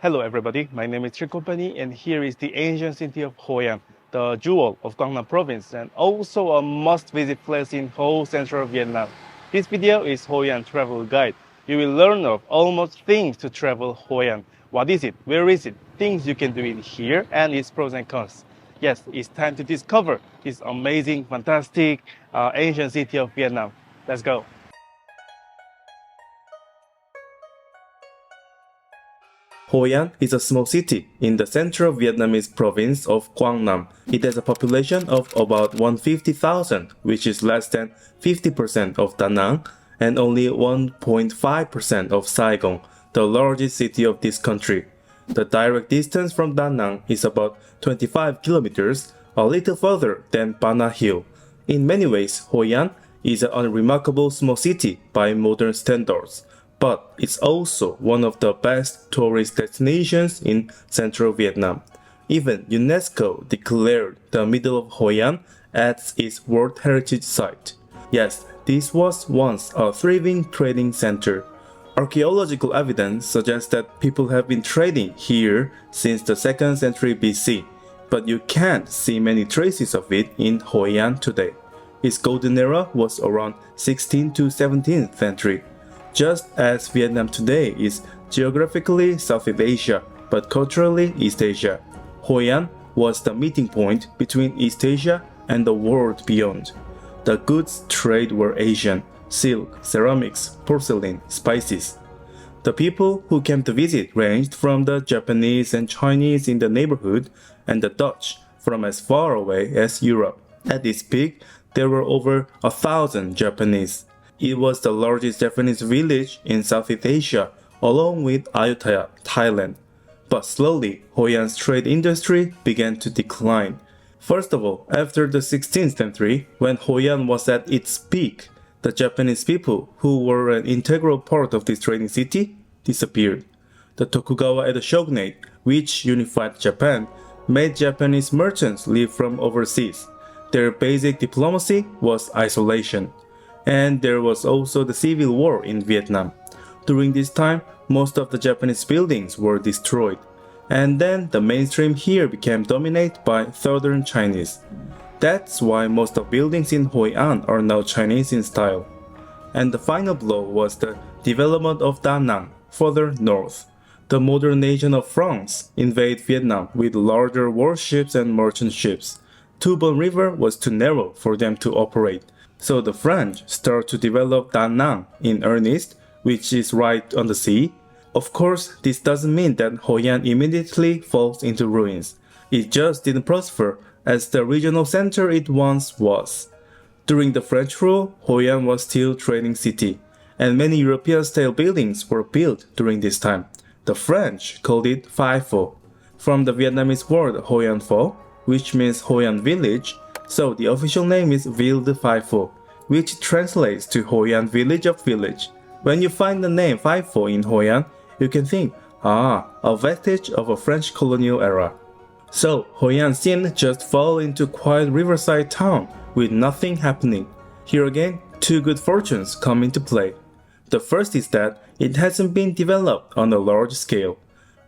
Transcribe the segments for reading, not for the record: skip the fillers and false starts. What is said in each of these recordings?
Hello everybody, my name is Trikopani and here is the ancient city of HOIAN, the jewel of Quang Nam province and also a must-visit place in whole central Vietnam. This video is HOIAN travel guide. You will learn of almost things to travel HOIAN. What is it? Where is it? Things you can do in here and its pros and cons. Yes, it's time to discover this amazing, fantastic, ancient city of Vietnam. Let's go. HOIAN is a small city in the central Vietnamese province of Quang Nam. It has a population of about 150,000, which is less than 50% of Da Nang and only 1.5% of Saigon, the largest city of this country. The direct distance from Da Nang is about 25 kilometers, a little further than Bana Hill. In many ways, HOIAN is an unremarkable small city by modern standards, but it's also one of the best tourist destinations in central Vietnam. Even UNESCO declared the middle of Hoi An as its World Heritage Site. Yes, this was once a thriving trading center. Archaeological evidence suggests that people have been trading here since the 2nd century BC, but you can't see many traces of it in Hoi An today. Its golden era was around 16th to 17th century. Just as Vietnam today is geographically Southeast Asia, but culturally East Asia, Hoi An was the meeting point between East Asia and the world beyond. The goods trade were Asian: silk, ceramics, porcelain, spices. The people who came to visit ranged from the Japanese and Chinese in the neighborhood and the Dutch from as far away as Europe. At its peak, there were over 1,000 Japanese. It was the largest Japanese village in Southeast Asia, along with Ayutthaya, Thailand. But slowly, Hoi An's trade industry began to decline. First of all, after the 16th century, when Hoi An was at its peak, the Japanese people, who were an integral part of this trading city, disappeared. The Tokugawa Edo shogunate, which unified Japan, made Japanese merchants leave from overseas. Their basic diplomacy was isolation. And there was also the Civil War in Vietnam. During this time, most of the Japanese buildings were destroyed, and then the mainstream here became dominated by Southern Chinese. That's why most of buildings in Hoi An are now Chinese in style. And the final blow was the development of Da Nang, further north. The modern nation of France invaded Vietnam with larger warships and merchant ships. Tu Bon River was too narrow for them to operate. So the French start to develop Da Nang in earnest, which is right on the sea. Of course, this doesn't mean that Hoi An immediately falls into ruins. It just didn't prosper as the regional center it once was. During the French rule, Hoi An was still a trading city, and many European-style buildings were built during this time. The French called it Phai Pho, from the Vietnamese word Hoi An Pho, which means Hoi An village. So the official name is Ville de Phai Pho, which translates to Hoi An village of village. When you find the name Phai Pho in Hoi An, you can think, a vestige of a French colonial era. So Hoi An seemed just fall into a quiet riverside town with nothing happening. Here again, two good fortunes come into play. The first is that it hasn't been developed on a large scale.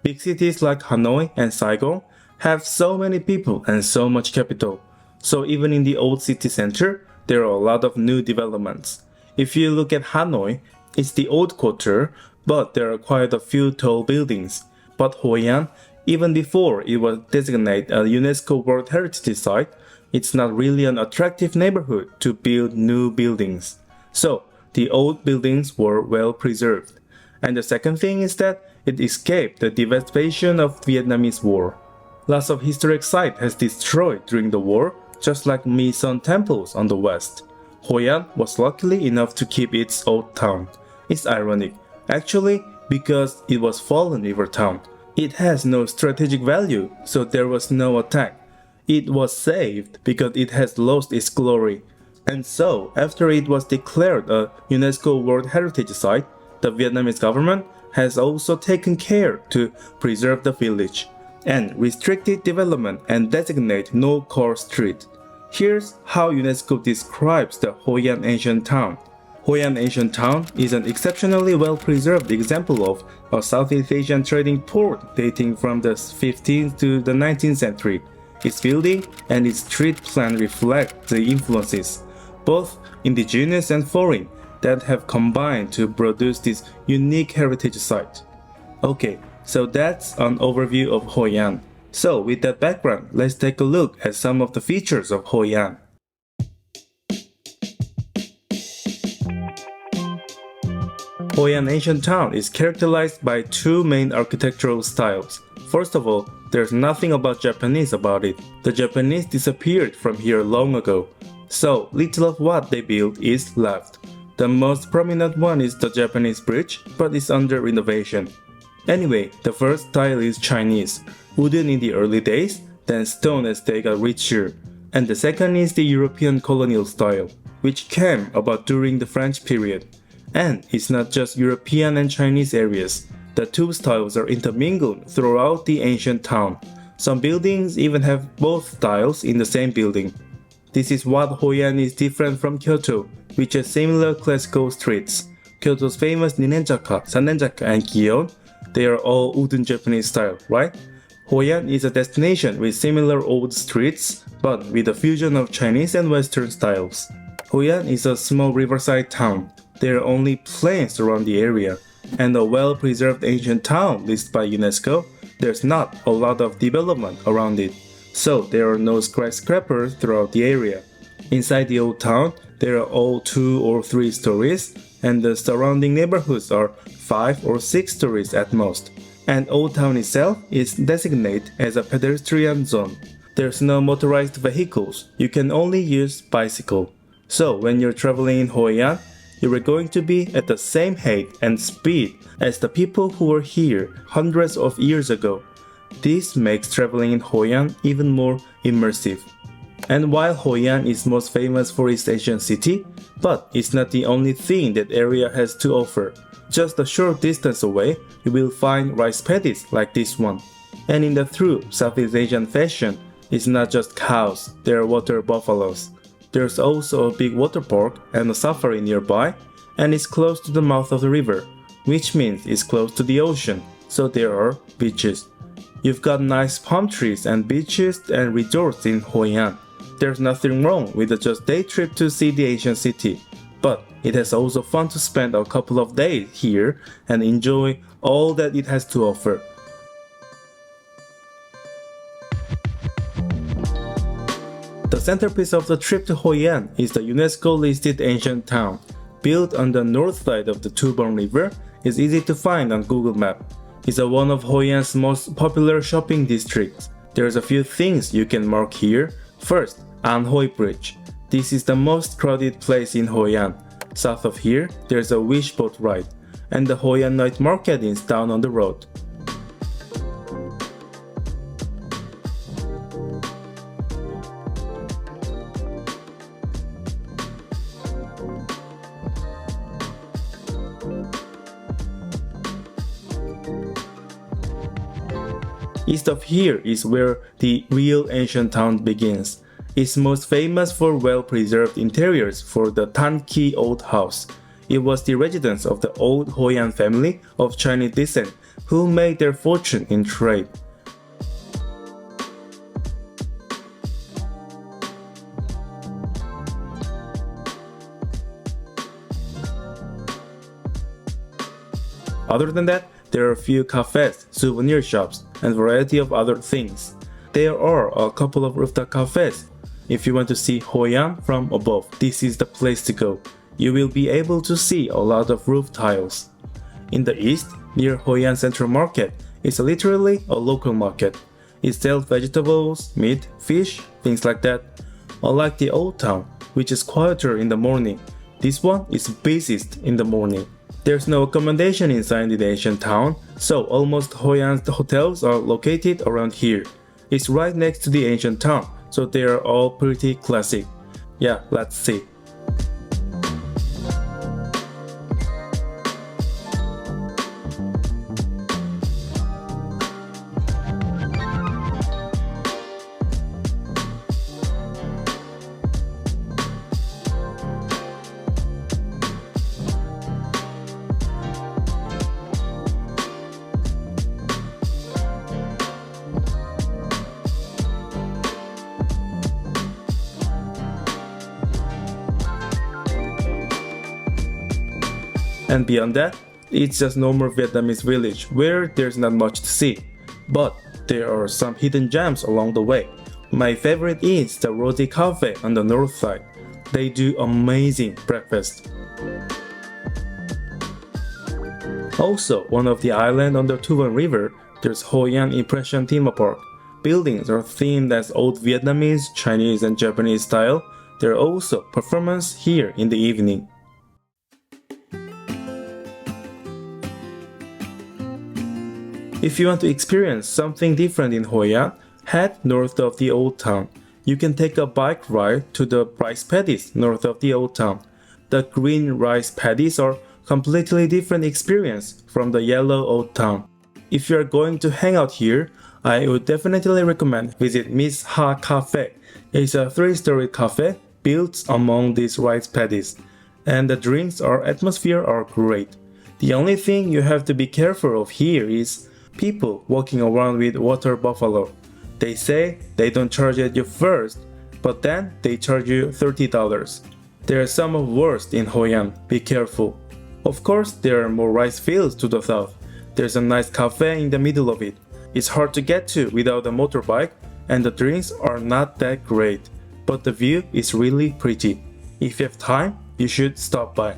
Big cities like Hanoi and Saigon have so many people and so much capital. So even in the old city center, there are a lot of new developments. If you look at Hanoi, it's the old quarter, but there are quite a few tall buildings. But Hoi An, even before it was designated a UNESCO World Heritage Site, it's not really an attractive neighborhood to build new buildings. So the old buildings were well preserved. And the second thing is that it escaped the devastation of Vietnamese War. Lots of historic sites has destroyed during the war, just like Mi Son temples on the west. Hoi An was lucky enough to keep its old town. It's ironic, actually, because it was fallen river town. It has no strategic value, so there was no attack. It was saved because it has lost its glory. And so, after it was declared a UNESCO World Heritage Site, the Vietnamese government has also taken care to preserve the village and restricted development and designate no core street. Here's how UNESCO describes the Hoi An ancient town. Hoian Ancient Town is an exceptionally well-preserved example of a Southeast Asian trading port dating from the 15th to the 19th century. Its building and its street plan reflect the influences, both indigenous and foreign, that have combined to produce this unique heritage site. Okay, so that's an overview of Hoi An. So with that background, let's take a look at some of the features of Hoi An. Hoi An Ancient Town is characterized by two main architectural styles. First of all, there's nothing about Japanese about it. The Japanese disappeared from here long ago, so little of what they built is left. The most prominent one is the Japanese bridge, but it's under renovation. Anyway, the first style is Chinese, wooden in the early days, then stone as they got richer. And the second is the European colonial style, which came about during the French period. And it's not just European and Chinese areas. The two styles are intermingled throughout the ancient town. Some buildings even have both styles in the same building. This is what Hoi An is different from Kyoto, which has similar classical streets. Kyoto's famous Ninenjaka, Sanenjaka, and Gion, they are all wooden Japanese style, right? Hoi An is a destination with similar old streets, but with a fusion of Chinese and Western styles. Hoi An is a small riverside town. There are only plains around the area, and a well-preserved ancient town listed by UNESCO, there's not a lot of development around it, so there are no skyscrapers throughout the area. Inside the old town, there are all 2 or 3 stories, and the surrounding neighborhoods are 5 or 6 stories at most. And Old Town itself is designated as a pedestrian zone. There's no motorized vehicles, you can only use bicycle. So when you're traveling in Hoi An, you are going to be at the same height and speed as the people who were here hundreds of years ago. This makes traveling in Hoi An even more immersive. And while Hoi An is most famous for its ancient city, but it's not the only thing that area has to offer. Just a short distance away, you will find rice paddies like this one. And in the true Southeast Asian fashion, it's not just cows, there are water buffaloes. There's also a big water park and a safari nearby, and it's close to the mouth of the river, which means it's close to the ocean, so there are beaches. You've got nice palm trees and beaches and resorts in Hoi An. There's nothing wrong with a just day trip to see the ancient city, but it is also fun to spend a couple of days here and enjoy all that it has to offer. The centerpiece of the trip to Hoi An is the UNESCO-listed ancient town. Built on the north side of the Tubon River, it's easy to find on Google Maps. It's one of Hoi An's most popular shopping districts. There's a few things you can mark here. First, An Hoi Bridge. This is the most crowded place in Hoi An. South of here, there's a wish boat ride, and the Hoi An night market is down on the road. East of here is where the real ancient town begins. It's most famous for well-preserved interiors for the Tan Ki Old House. It was the residence of the old Hoi An family of Chinese descent who made their fortune in trade. Other than that, there are a few cafes, souvenir shops, and a variety of other things. There are a couple of rooftop cafes. If you want to see Hoi An from above, this is the place to go. You will be able to see a lot of roof tiles. In the east, near Hoi An Central Market, is literally a local market. It sells vegetables, meat, fish, things like that. Unlike the old town, which is quieter in the morning, this one is busiest in the morning. There's no accommodation inside the ancient town, so almost Hoi An's hotels are located around here. It's right next to the ancient town, so they are all pretty classic. Yeah, let's see. And beyond that, it's just normal Vietnamese village where there's not much to see. But there are some hidden gems along the way. My favorite is the Rosy Cafe on the north side. They do amazing breakfast. Also, one of the island on the Thu Van River, there's HOIAN Impression Theme Park. Buildings are themed as old Vietnamese, Chinese and Japanese style. There are also performances here in the evening. If you want to experience something different in Hoi An, head north of the Old Town. You can take a bike ride to the rice paddies north of the Old Town. The green rice paddies are completely different experience from the yellow Old Town. If you are going to hang out here, I would definitely recommend visit Miss Ha Cafe. It's a 3-story cafe built among these rice paddies, and the drinks or atmosphere are great. The only thing you have to be careful of here is people walking around with water buffalo. They say they don't charge at you first, but then they charge you $30. There are some of worst in Hoi An, be careful. Of course, there are more rice fields to the south. There's a nice cafe in the middle of it. It's hard to get to without a motorbike, and the drinks are not that great, but the view is really pretty. If you have time, you should stop by.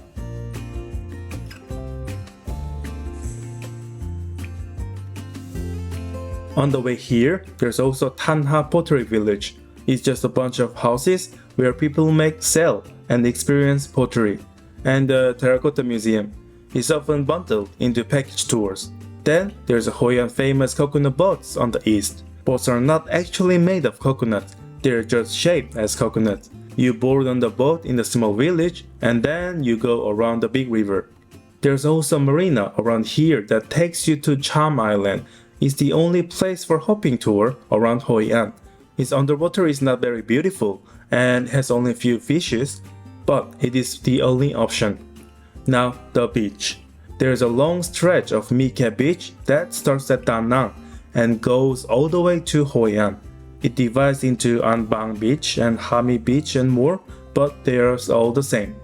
On the way here, there's also Tan Ha Pottery Village. It's just a bunch of houses where people make, sell, and experience pottery. And the Terracotta Museum is often bundled into package tours. Then there's a Hoi An famous coconut boats on the east. Boats are not actually made of coconut, they're just shaped as coconut. You board on the boat in the small village and then you go around the big river. There's also a marina around here that takes you to Cham Island. It's the only place for hopping tour around Hoi An. Its underwater is not very beautiful and has only few fishes, but it is the only option. Now the beach. There's a long stretch of Mi Khe Beach that starts at Da Nang and goes all the way to Hoi An. It divides into An Bang Beach and Ha Mi Beach and more, but they are all the same.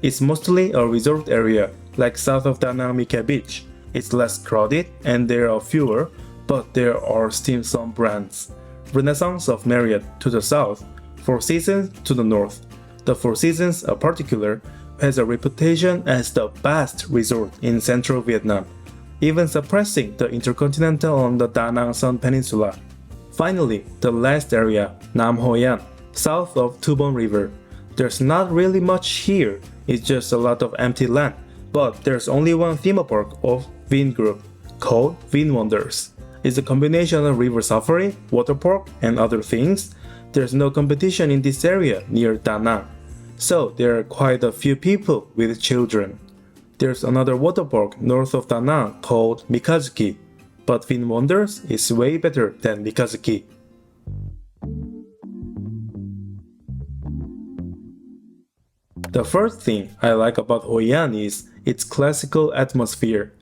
It's mostly a resort area, like south of Da Nang Mi Khe Beach. It's less crowded and there are fewer, but there are still some brands. Renaissance of Marriott to the south, Four Seasons to the north. The Four Seasons in particular has a reputation as the best resort in central Vietnam, even surpassing the Intercontinental on the Da Nang Son Peninsula. Finally, the last area, Nam Hoi An, south of Thu Van River. There's not really much here, it's just a lot of empty land, but there's only one theme park of Vin Group, called Vin Wonders. It's a combination of river safari, water park, and other things. There's no competition in this area near Da Nang, so there are quite a few people with children. There's another water park north of Da Nang called Mikazuki, but Vin Wonders is way better than Mikazuki. The first thing I like about Hoi An is its classical atmosphere.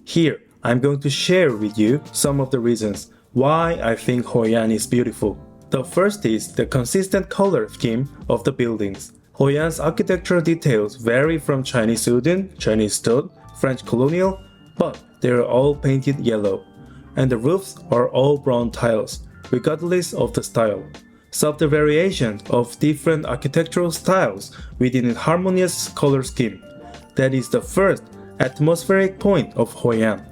Here, I'm going to share with you some of the reasons why I think Hoi An is beautiful. The first is the consistent color scheme of the buildings. Hoi An's architectural details vary from Chinese wooden, Chinese stone, French colonial, but they are all painted yellow. And the roofs are all brown tiles, regardless of the style. Subtle variation of different architectural styles within a harmonious color scheme. That is the first atmospheric point of Hoi An.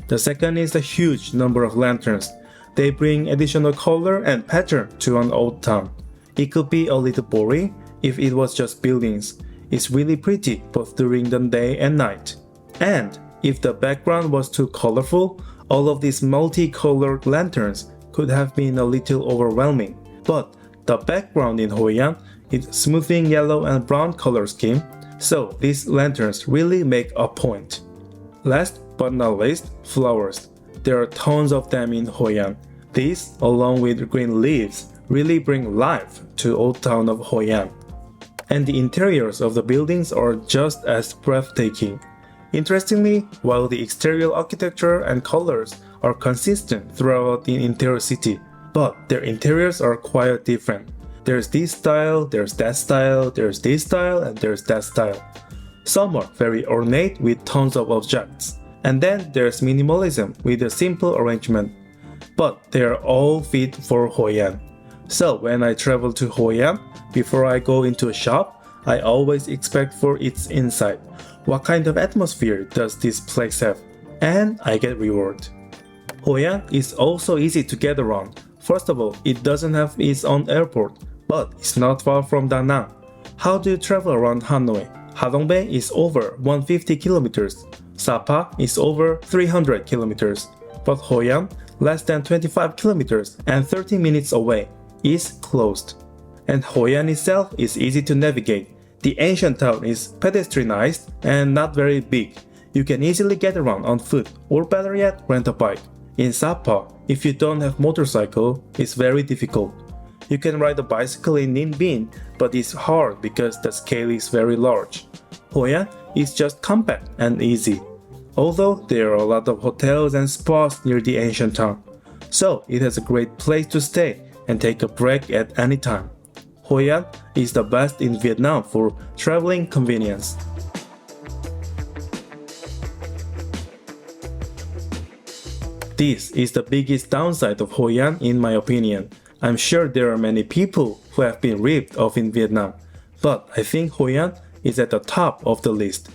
The second is the huge number of lanterns. They bring additional color and pattern to an old town. It could be a little boring if it was just buildings. It's really pretty both during the day and night. And if the background was too colorful, all of these multicolored lanterns could have been a little overwhelming. But the background in Hoi An is smoothing yellow and brown color scheme, so these lanterns really make a point. Last but not least, flowers. There are tons of them in Hoi An. These, along with green leaves, really bring life to Old Town of Hoi An. And the interiors of the buildings are just as breathtaking. Interestingly, while the exterior architecture and colors are consistent throughout the entire city, but their interiors are quite different. There's this style, there's that style, there's this style, and there's that style. Some are very ornate with tons of objects. And then there's minimalism with a simple arrangement. But they are all fit for HOIAN. So when I travel to HOIAN, before I go into a shop, I always expect for its inside. What kind of atmosphere does this place have? And I get reward. HOIAN is also easy to get around. First of all, it doesn't have its own airport, but it's not far from Da Nang. How do you travel around Hanoi? Hadongbae is over 150 kilometers. Sapa is over 300 kilometers. But HOIAN, less than 25 kilometers and 30 minutes away, is closed. And HOIAN itself is easy to navigate. The ancient town is pedestrianized and not very big. You can easily get around on foot or better yet, rent a bike. In Sapa, if you don't have motorcycle, it's very difficult. You can ride a bicycle in Ninh Binh, but it's hard because the scale is very large. HOIAN is just compact and easy. Although there are a lot of hotels and spas near the ancient town, so it has a great place to stay and take a break at any time. HOIAN is the best in Vietnam for traveling convenience. This is the biggest downside of HOIAN in my opinion. I'm sure there are many people who have been ripped off in Vietnam, but I think HOIAN is at the top of the list.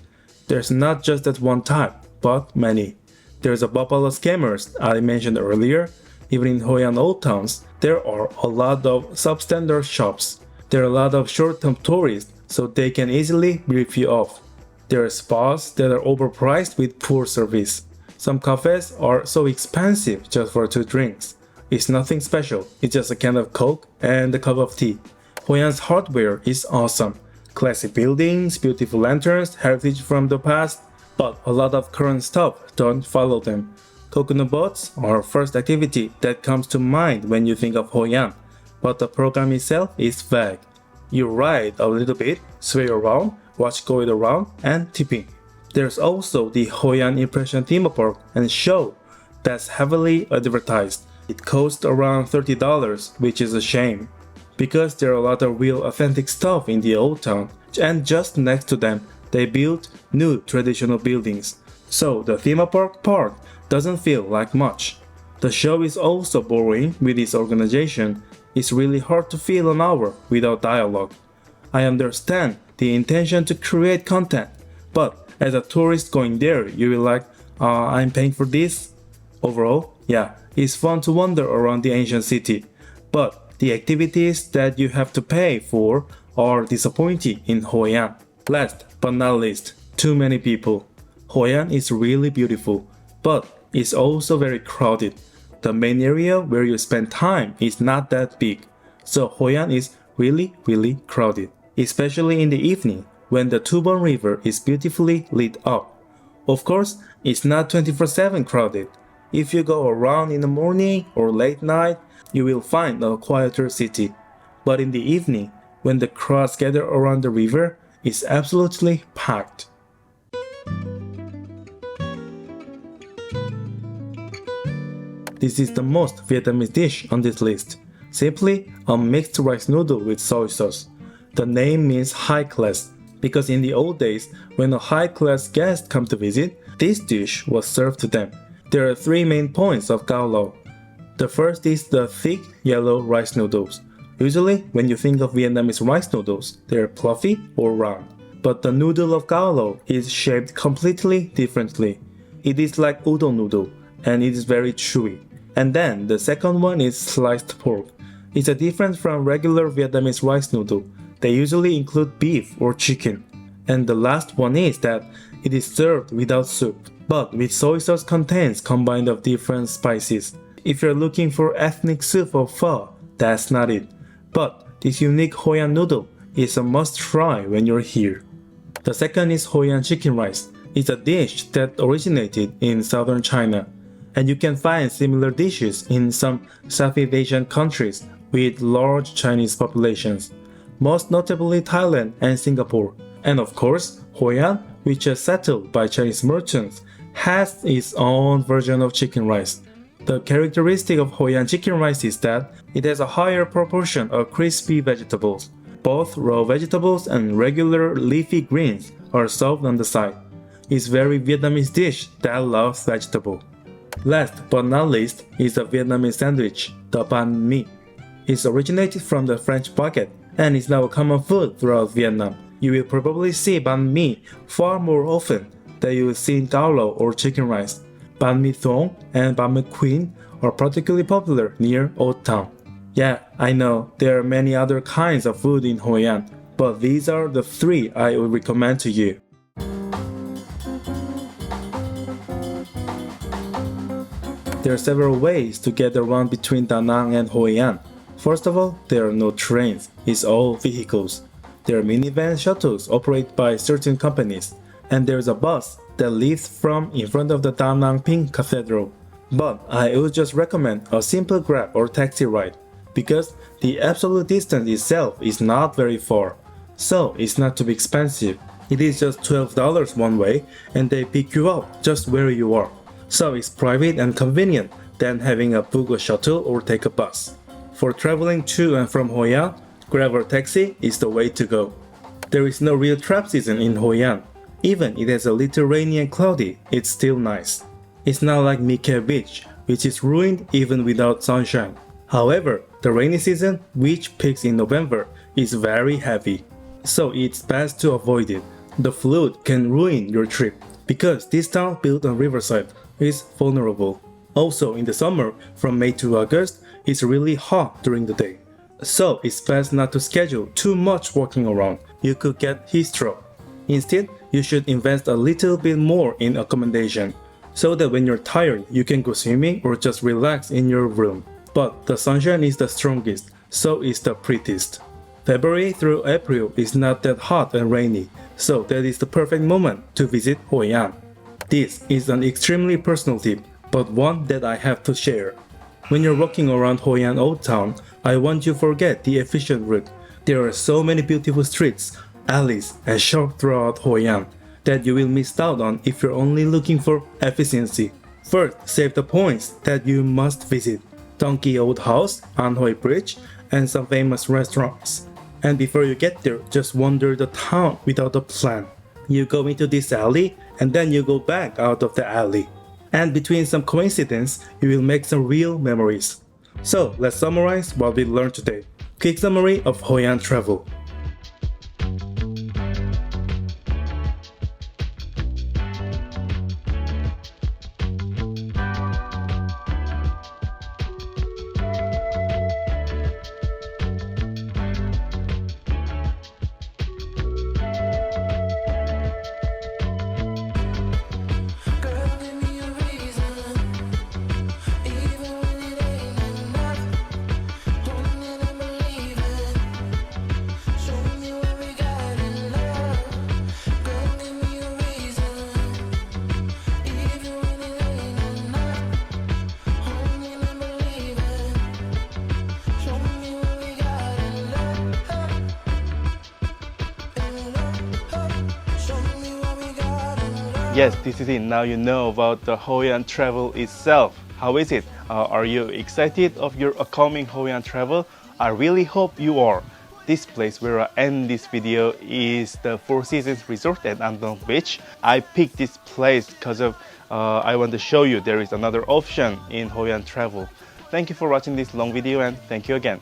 There's not just that one type, but many. There's a buffalo scammers I mentioned earlier. Even in HOIAN old towns, there are a lot of substandard shops. There are a lot of short-term tourists, so they can easily rip you off. There are spas that are overpriced with poor service. Some cafes are so expensive just for 2 drinks. It's nothing special, it's just a can of Coke and a cup of tea. HOIAN's hardware is awesome. Classic buildings, beautiful lanterns, heritage from the past, but a lot of current stuff don't follow them. Coconut boats are first activity that comes to mind when you think of HOIAN, but the program itself is vague. You ride a little bit, sway around, watch going around, and tipping. There's also the HOIAN Impression theme park and show that's heavily advertised. It costs around $30, which is a shame, because there are a lot of real authentic stuff in the old town, and just next to them, they built new traditional buildings. So the theme park part doesn't feel like much. The show is also boring with its organization. It's really hard to fill an hour without dialogue. I understand the intention to create content, but as a tourist going there, you will like, I'm paying for this? Overall, yeah, it's fun to wander around the ancient city, but the activities that you have to pay for are disappointing in HOIAN. Last but not least, too many people. HOIAN is really beautiful, but it's also very crowded. The main area where you spend time is not that big, so HOIAN is really crowded, especially in the evening when the Tubon River is beautifully lit up. Of course, it's not 24/7 crowded. If you go around in the morning or late night, you will find a quieter city. But in the evening, when the crowds gather around the river, it's absolutely packed. This is the most Vietnamese dish on this list. Simply a mixed rice noodle with soy sauce. The name means high class, because in the old days, when a high-class guest come to visit, this dish was served to them. There are 3 main points of gao lao. The first is the thick yellow rice noodles. Usually, when you think of Vietnamese rice noodles, they are fluffy or round. But the noodle of gao lao is shaped completely differently. It is like udon noodle, and it is very chewy. And then the second one is sliced pork. It's a different from regular Vietnamese rice noodle. They usually include beef or chicken. And the last one is that it is served without soup, but with soy sauce contents combined of different spices. If you're looking for ethnic soup or pho, that's not it. But this unique HOIAN noodle is a must try when you're here. The second is HOIAN chicken rice. It's a dish that originated in southern China, and you can find similar dishes in some Southeast Asian countries with large Chinese populations, most notably Thailand and Singapore. And of course, HOIAN, which is settled by Chinese merchants, has its own version of chicken rice. The characteristic of HOIAN chicken rice is that it has a higher proportion of crispy vegetables. Both raw vegetables and regular leafy greens or served on the side. It's very Vietnamese dish that loves vegetable. Last but not least is the Vietnamese sandwich, the banh mi. It's originated from the French baguette and is now a common food throughout Vietnam. You will probably see banh mi far more often than you will see in cao lo or chicken rice. Banh mi thong and banh mi queen are particularly popular near Old Town. Yeah, I know there are many other kinds of food in Hoi An, but these are the three I would recommend to you. There are several ways to get around between Da Nang and Hoi An. First of all, there are no trains, it's all vehicles. There are minivan shuttles operated by certain companies, and there's a bus that leaves from in front of the Da Nang Ping Cathedral. But I would just recommend a simple Grab or taxi ride, because the absolute distance itself is not very far, so it's not too expensive. It is just $12 one way, and they pick you up just where you are. So it's private and convenient than having a book a shuttle or take a bus. For traveling to and from Hoi An, Grab or taxi is the way to go. There is no real trap season in Hoi An. Even it has a little rainy and cloudy, it's still nice. It's not like My Khe Beach, which is ruined even without sunshine. However, the rainy season, which peaks in November, is very heavy. So it's best to avoid it. The flood can ruin your trip, because this town built on riverside is vulnerable. Also in the summer, from May to August, it's really hot during the day. So it's best not to schedule too much walking around. You could get heat stroke. Instead, you should invest a little bit more in accommodation, so that when you're tired, you can go swimming or just relax in your room. But the sunshine is the strongest, so it's the prettiest. February through April is not that hot and rainy, so that is the perfect moment to visit Hoi An. This is an extremely personal tip, but one that I have to share. When you're walking around Hoi An Old Town, I want you to forget the efficient route. There are so many beautiful streets, alleys, and shops throughout Hoi An that you will miss out on if you're only looking for efficiency. First, save the points that you must visit: Donkey Old House, An Hoi Bridge, and some famous restaurants. And before you get there, just wander the town without a plan. You go into this alley, and then you go back out of the alley. And between some coincidence, you will make some real memories. So let's summarize what we learned today. Quick summary of Hoi An travel. Yes, this is it. Now you know about the Hoi An travel itself. How is it? Are you excited of your upcoming Hoi An travel? I really hope you are. This place where I end this video is the Four Seasons Resort at An Dong Beach. I picked this place because of I want to show you there is another option in Hoi An travel. Thank you for watching this long video and thank you again.